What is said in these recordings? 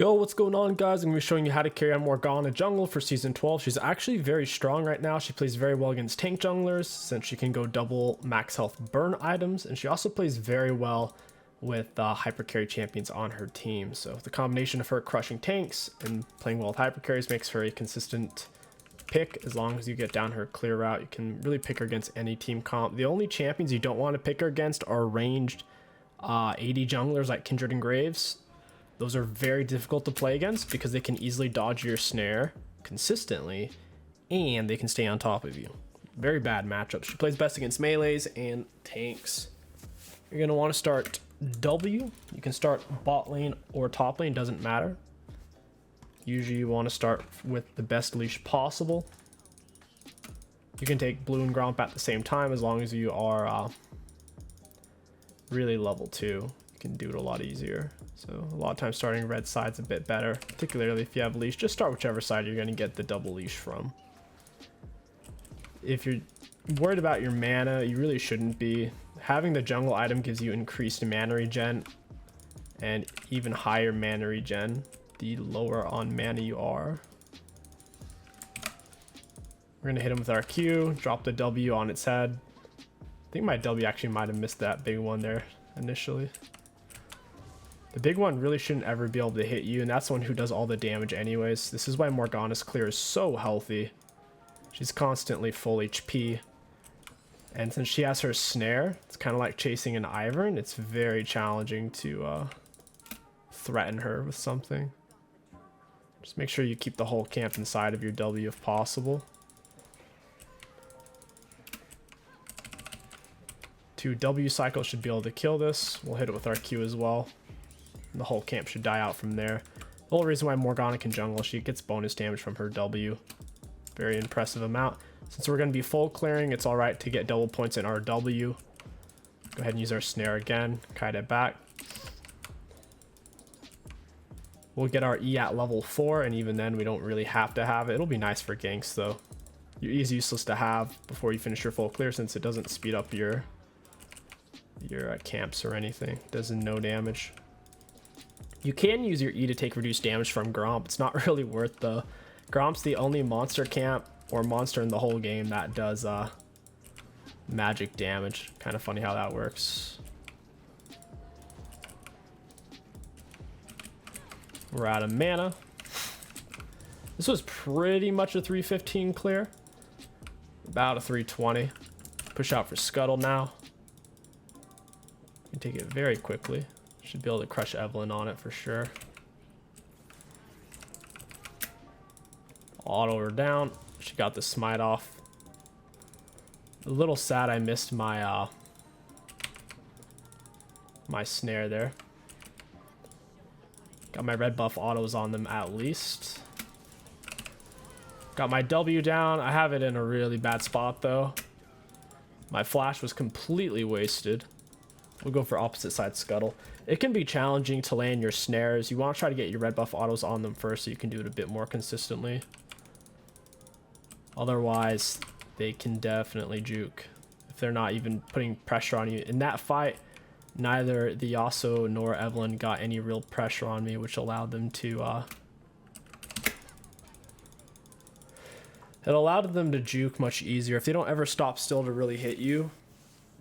Yo, what's going on, guys? I'm going to be showing you how to carry on Morgana jungle for season 12. She's actually very strong right now. She plays very well against tank junglers since she can go double max health burn items, and she also plays very well with hyper carry champions on her team. So the combination of her crushing tanks and playing well with hyper carries makes her a consistent pick. As long as you get down her clear route, you can really pick her against any team comp. The only champions you don't want to pick her against are ranged AD junglers like 𝗕𝘂𝗀𝗀𝗃𝗃. Those are very difficult to play against because they can easily dodge your snare consistently and they can stay on top of you. Very bad matchups. She plays best against melees and tanks. You're going to want to start W. You can start bot lane or top lane, doesn't matter. Usually you want to start with the best leash possible. You can take blue and 𝗕𝘂𝗀𝗃 at the same time as long as you are really level 2. You can do it a lot easier. So a lot of times starting red side's a bit better, particularly if you have leash. Just start whichever side you're going to get the double leash from. If you're worried about your mana, you really shouldn't be. Having the jungle item gives you increased mana regen and even higher mana regen the lower on mana you are. We're going to hit him with our Q, drop the W on its head. I think my W actually might have missed that big one there initially. The big one really shouldn't ever be able to hit you, and that's the one who does all the damage anyways. This is why Morgana's clear is so healthy. She's constantly full HP. And since she has her snare, it's kind of like chasing an Ivern. It's very challenging to threaten her with something. Just make sure you keep the whole camp inside of your W if possible. 2 W cycles should be able to kill this. We'll hit it with our Q as well. The whole camp should die out from there. The whole reason why Morgana can jungle, she gets bonus damage from her W. Very impressive amount. Since we're going to be full clearing, it's alright to get double points in our W. Go ahead and use our snare again. Kite it back. We'll get our E at level 4, and even then we don't really have to have it. It'll be nice for ganks though. Your E is useless to have before you finish your full clear since it doesn't speed up your camps or anything. It does no damage. You can use your E to take reduced damage from 𝗕𝘂𝗀𝗃. It's not really worth the... 𝗕𝘂𝗀𝗃's the only monster camp or monster in the whole game that does magic damage. Kind of funny how that works. We're out of mana. This was pretty much a 315 clear. About a 320. Push out for Scuttle now. You can take it very quickly. Should be able to crush Evelynn on it for sure. Auto her down. She got the smite off. A little sad I missed my my snare there. Got my red buff autos on them at least. Got my W down. I have it in a really bad spot though. My flash was completely wasted. We'll go for opposite side Scuttle. It can be challenging to land your snares. You want to try to get your red buff autos on them first so you can do it a bit more consistently. Otherwise, they can definitely juke if they're not even putting pressure on you. In that fight, neither the Yasuo nor Evelynn got any real pressure on me, which allowed them to it allowed them to juke much easier. If they don't ever stop still to really hit you,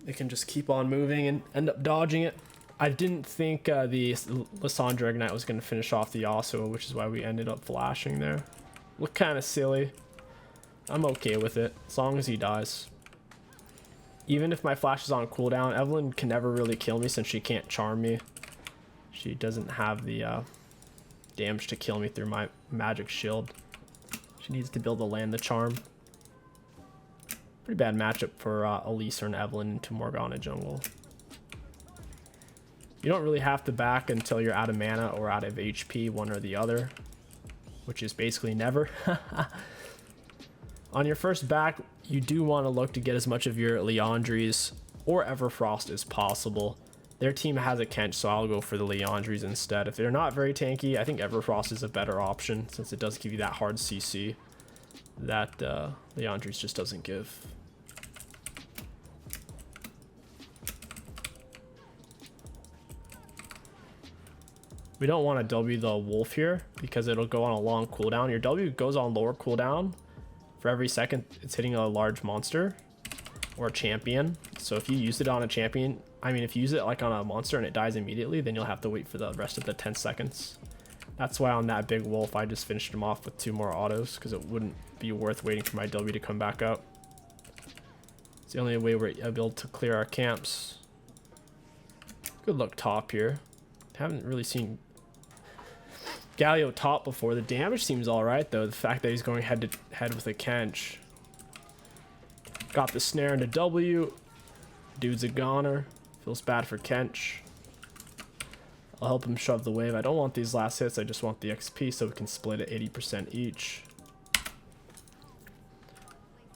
they can just keep on moving and end up dodging it. I didn't think the Lissandra Ignite was going to finish off the Yasuo, which is why we ended up flashing there. Looked kind of silly. I'm okay with it, as long as he dies. Even if my flash is on cooldown, Evelynn can never really kill me since she can't charm me. She doesn't have the damage to kill me through my magic shield. She needs to be able to land the charm. Pretty bad matchup for Elise or an Evelynn into Morgana jungle. You don't really have to back until you're out of mana or out of HP, one or the other, which is basically never. On your first back, you do want to look to get as much of your Liandry's or Everfrost as possible. Their team has a 𝗕𝗃, so I'll go for the Liandry's instead. If they're not very tanky, I think Everfrost is a better option since it does give you that hard CC that Liandry's just doesn't give. We don't want to W the wolf here because it'll go on a long cooldown. Your W goes on lower cooldown for every second it's hitting a large monster or a champion. So if you use it on a champion, I mean, if you use it like on a monster and it dies immediately, then you'll have to wait for the rest of the 10 seconds. That's why on that big wolf, I just finished him off with 2 more autos because it wouldn't be worth waiting for my W to come back up. It's the only way we're able to clear our camps. Good luck top here. Haven't really seen 𝗕𝐂𝐈𝐀𝐋𝐒 top before. The damage seems alright though. The fact that he's going head to head with a 𝗕𝐻. Got the snare into W. Dude's a goner. Feels bad for 𝗕𝐻. I'll help him shove the wave. I don't want these last hits. I just want the XP so we can split it 80% each.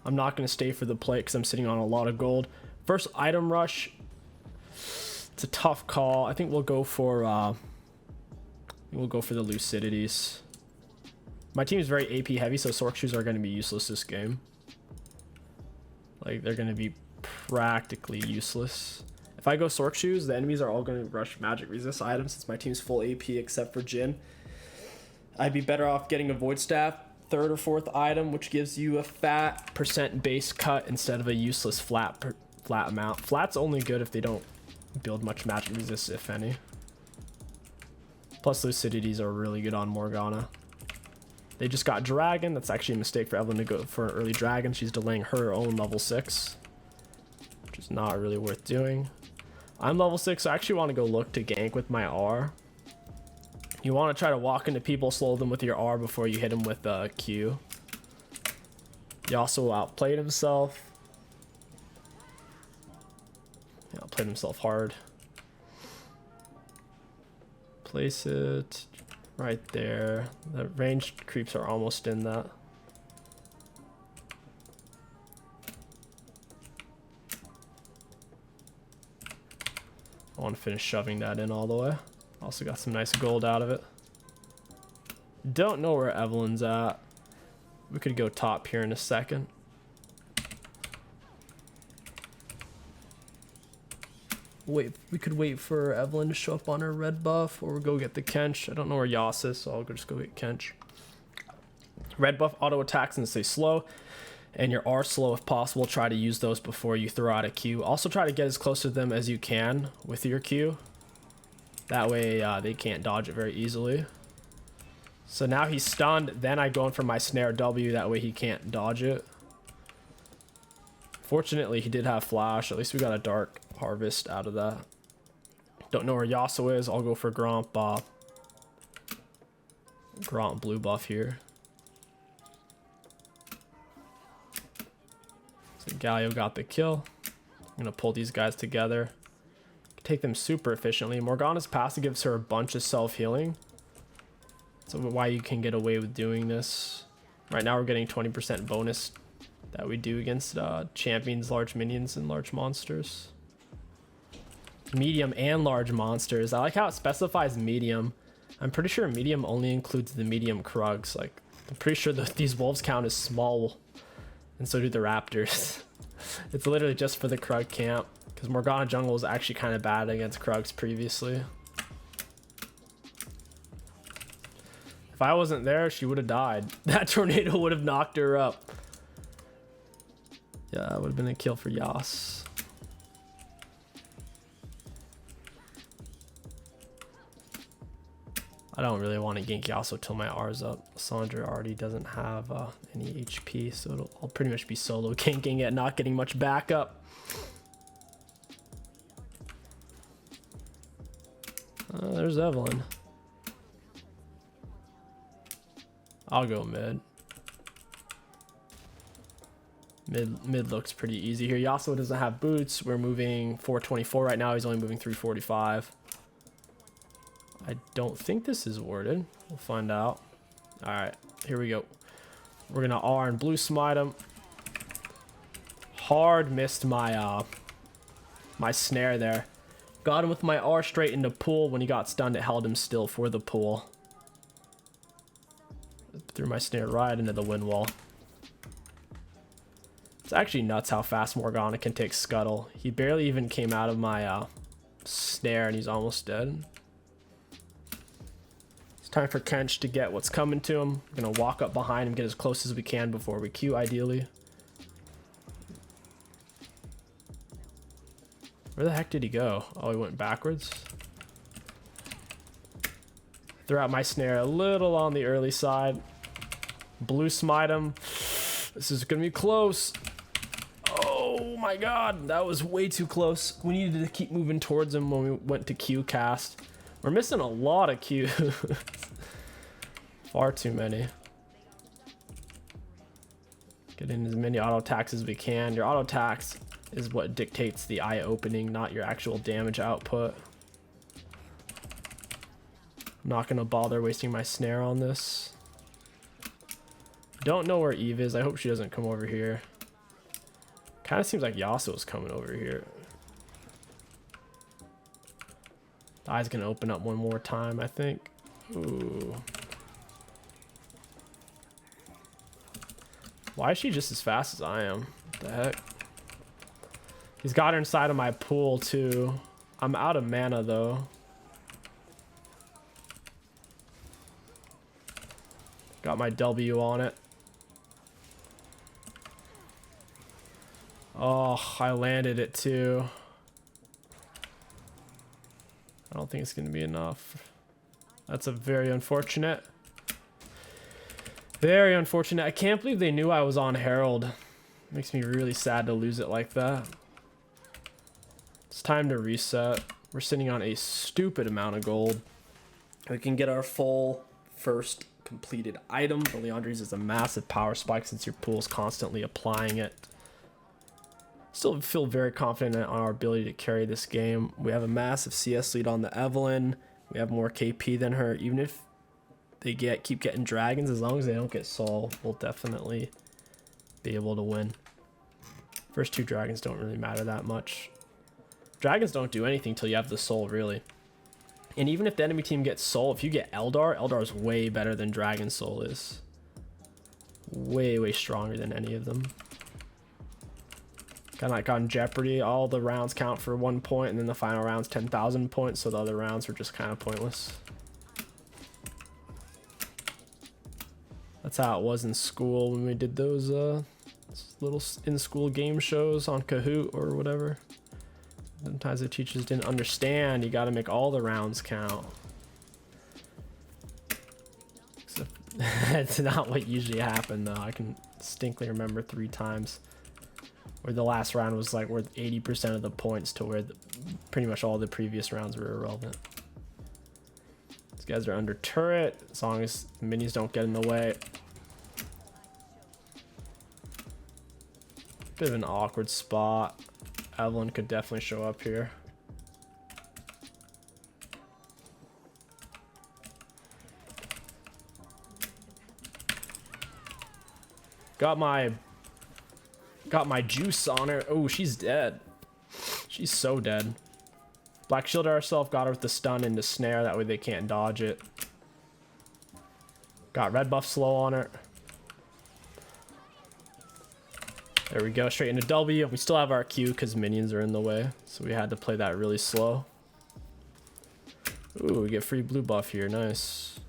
I'm not going to stay for the plate because I'm sitting on a lot of gold. First item rush. It's a tough call. I think we'll go for the Lucidities. My team is very AP heavy, so Sork Shoes are going to be useless this game. Like, they're going to be practically useless. If I go Sork Shoes, the enemies are all going to rush magic resist items since my team's full AP except for Jhin. I'd be better off getting a Void Staff, 3rd or 4th item, which gives you a fat % base cut instead of a useless flat amount. Flat's only good if they don't build much magic resist, if any. Plus Lucidities are really good on Morgana. They just got Dragon. That's actually a mistake for Evelynn to go for an early Dragon. She's delaying her own level 6, which is not really worth doing. I'm level 6, so I actually want to go look to gank with my R. You want to try to walk into people, slow them with your R before you hit them with Q. He also outplayed himself. He outplayed himself hard. Place it right there. The ranged creeps are almost in that. I want to finish shoving that in all the way. Also got some nice gold out of it. Don't know where Evelynn's at. We could go top here in a second. Wait, we could wait for Evelynn to show up on her red buff, or we'll go get the 𝗕𝐻. I don't know where Yas is, so I'll just go get 𝗕𝐻. Red buff auto attacks and stay slow, and your R slow if possible. Try to use those before you throw out a Q. Also try to get as close to them as you can with your Q. That way they can't dodge it very easily. So now he's stunned, then I go in for my snare W, that way he can't dodge it. Fortunately he did have flash, at least we got a dark harvest out of that. Don't know where Yasuo is. I'll go for 𝗕𝐂𝐈𝐀𝐋𝐒 blue buff here. So 𝗕𝐂𝐈𝐀𝐋𝐒 got the kill. I'm gonna pull these guys together, take them super efficiently. Morgana's passive gives her a bunch of self-healing, so why you can get away with doing this. Right now we're getting 20% bonus that we do against champions, large minions, and large monsters. Medium and large monsters. I like how it specifies medium. I'm pretty sure medium only includes the medium Krugs. Like, I'm pretty sure that these wolves count as small, and so do the raptors. It's literally just for the Krug camp, because Morgana jungle was actually kind of bad against Krugs previously. If I wasn't there, she would have died. That tornado would have knocked her up. Yeah, that would have been a kill for Yas. I don't really want to gank Yasuo till my R's up. Sandra already doesn't have any HP, so I'll pretty much be solo ganking it, not getting much backup. There's Evelynn. I'll go mid. Mid looks pretty easy here. Yasuo doesn't have boots. We're moving 424 right now. He's only moving 345. I don't think this is warded. We'll find out. All right, here we go. We're gonna R and blue smite him. Hard missed my my snare there. Got him with my R straight into pool. When he got stunned, it held him still for the pool. Threw my snare right into the wind wall. It's actually nuts how fast Morgana can take scuttle. He barely even came out of my snare and he's almost dead. Time for 𝗕𝐋𝐿 to get what's coming to him. We're gonna walk up behind him, get as close as we can before we Q, ideally. Where the heck did he go? Oh, he went backwards. Throw out my snare a little on the early side. Blue smite him. This is gonna be close. Oh my god, that was way too close. We needed to keep moving towards him when we went to Q cast. We're missing a lot of Q. Far too many. Get in as many auto attacks as we can. Your auto attacks is what dictates the eye opening, not your actual damage output. I'm not gonna bother wasting my snare on this. Don't know where Eve is. I hope she doesn't come over here. Kind of seems like Yasuo's coming over here. The eye's gonna open up one more time, I think. Ooh. Why is she just as fast as I am? What the heck? He's got her inside of my pool too. I'm out of mana though. Got my W on it. Oh, I landed it too. I don't think it's gonna be enough. That's a very unfortunate. Very unfortunate. I can't believe they knew I was on Herald. Makes me really sad to lose it like that. It's time to reset. We're sitting on a stupid amount of gold. We can get our full first completed item. The Leandri's is a massive power spike since your pool's constantly applying it. Still feel very confident on our ability to carry this game. We have a massive CS lead on the 𝗕𝘂𝐿. We have more KP than her. Even if they keep getting dragons, as long as they don't get Soul, we'll definitely be able to win. First two dragons don't really matter that much. Dragons don't do anything till you have the Soul, really. And even if the enemy team gets Soul, if you get Eldar is way better than Dragon Soul is. Way, way stronger than any of them. Kind of like on Jeopardy, all the rounds count for 1 point, and then the final round's 10,000 points, so the other rounds were just kind of pointless. That's how it was in school when we did those little in-school game shows on Kahoot or whatever. Sometimes the teachers didn't understand. You got to make all the rounds count. So, it's not what usually happened, though. I can distinctly remember 3 times where the last round was like worth 80% of the points to where pretty much all the previous rounds were irrelevant. These guys are under turret, as long as the minis don't get in the way. Bit of an awkward spot. 𝗕𝘂𝐿 could definitely show up here. Got my juice on her. Oh, she's dead. She's so dead. Black shielded herself, got her with the stun into snare, that way they can't dodge it. Got red buff slow on her. There we go, straight into W. We still have our Q because minions are in the way, so we had to play that really slow. Ooh, we get free blue buff here, nice.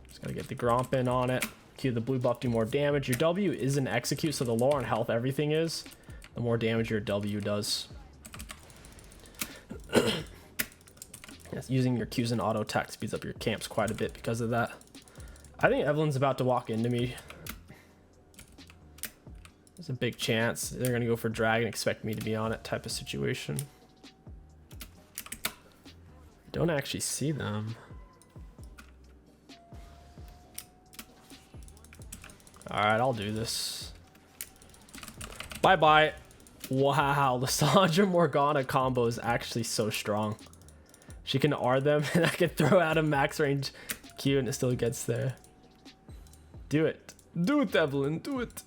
Just gotta get the Gromp in on it. Q the blue buff, do more damage. Your W is an execute, so the lower on health everything is, the more damage your W does. Yes, using your Qs and auto attack speeds up your camps quite a bit because of that. I think 𝗕𝘂𝐿's about to walk into me. There's a big chance they're gonna go for drag and expect me to be on it type of situation. Don't actually see them. Alright, I'll do this. Bye-bye. Wow, the Sandra Morgana combo is actually so strong. She can R them, and I can throw out a max range Q, and it still gets there. Do it. Do it, 𝗕𝘂𝐿, do it.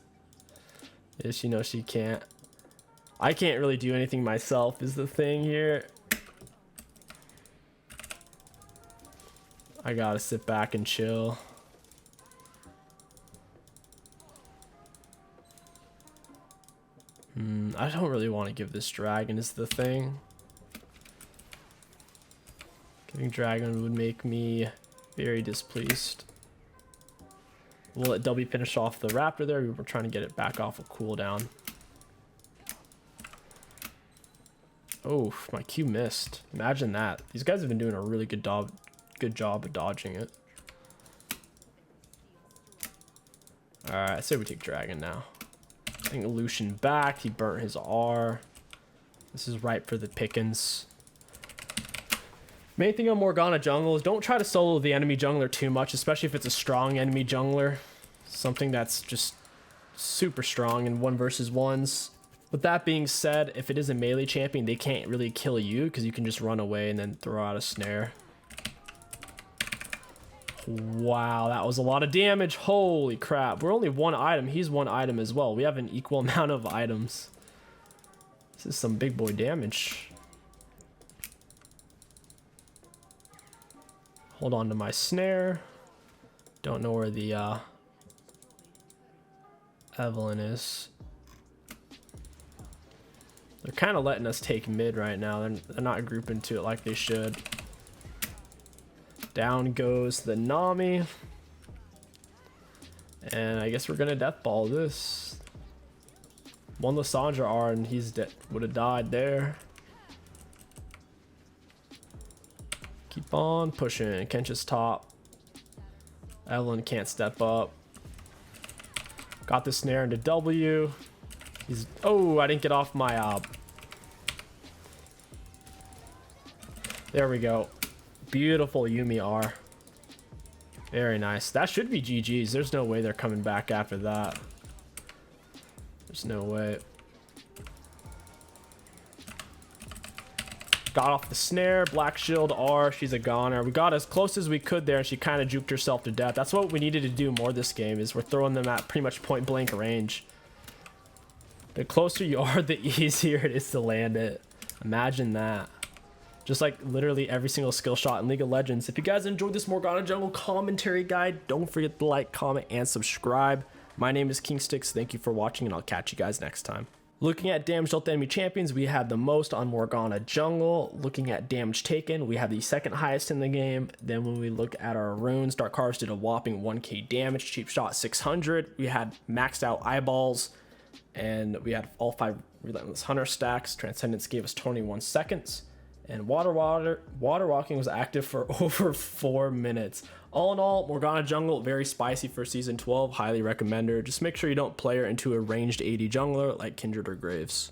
Yeah, she knows she can't. I can't really do anything myself, is the thing here. I gotta sit back and chill. I don't really want to give this dragon, is the thing. Giving Dragon would make me very displeased. We'll let 𝗕𝗂 finish off the Raptor there. We were trying to get it back off a cooldown. Oh, my Q missed. Imagine that. These guys have been doing a really good job of dodging it. Alright, I say we take Dragon now. I think Lucian back. He burnt his R. This is ripe for the pickings. Main thing on Morgana jungle is don't try to solo the enemy jungler too much, especially if it's a strong enemy jungler. Something that's just super strong in 1 versus 1s. With that being said, if it is a melee champion, they can't really kill you because you can just run away and then throw out a snare. Wow, that was a lot of damage. Holy crap. We're only 1 item. He's 1 item as well. We have an equal amount of items. This is some big boy damage. Hold on to my snare. Don't know where the Evelyn is. They're kind of letting us take mid right now. They're not grouping to it like they should. Down goes the Nami. And I guess we're gonna death ball this. 1 Lissandra R and he's dead. Would have died there. Keep on pushing. Kench's top. Evelyn can't step up. Got the snare into 𝗕𝗂. He's... Oh, I didn't get off my... There we go. Beautiful Yuumi R. Very nice. That should be GG's. There's no way they're coming back after that. There's no way. Got off the snare. Black shield R. She's a goner. We got as close as we could there and she kind of juked herself to death. That's what we needed to do more this game, is we're throwing them at pretty much point blank range. The closer you are, the easier it is to land it. Imagine that. Just like literally every single skill shot in League of Legends. If you guys enjoyed this Morgana jungle commentary guide, don't forget to like, comment, and subscribe. My name is KingStix. Thank you for watching, and I'll catch you guys next time. Looking at damage dealt to enemy champions, we have the most on Morgana jungle. Looking at damage taken, we have the 2nd highest in the game. Then when we look at our runes, Dark Harvest did a whopping 1k damage, Cheap Shot 600. We had maxed out eyeballs, and we had all 5 Relentless Hunter stacks. Transcendence gave us 21 seconds. And Water Walking was active for over 4 minutes. All in all, Morgana jungle, very spicy for Season 12. Highly recommend her. Just make sure you don't play her into a ranged AD jungler like Kindred or Graves.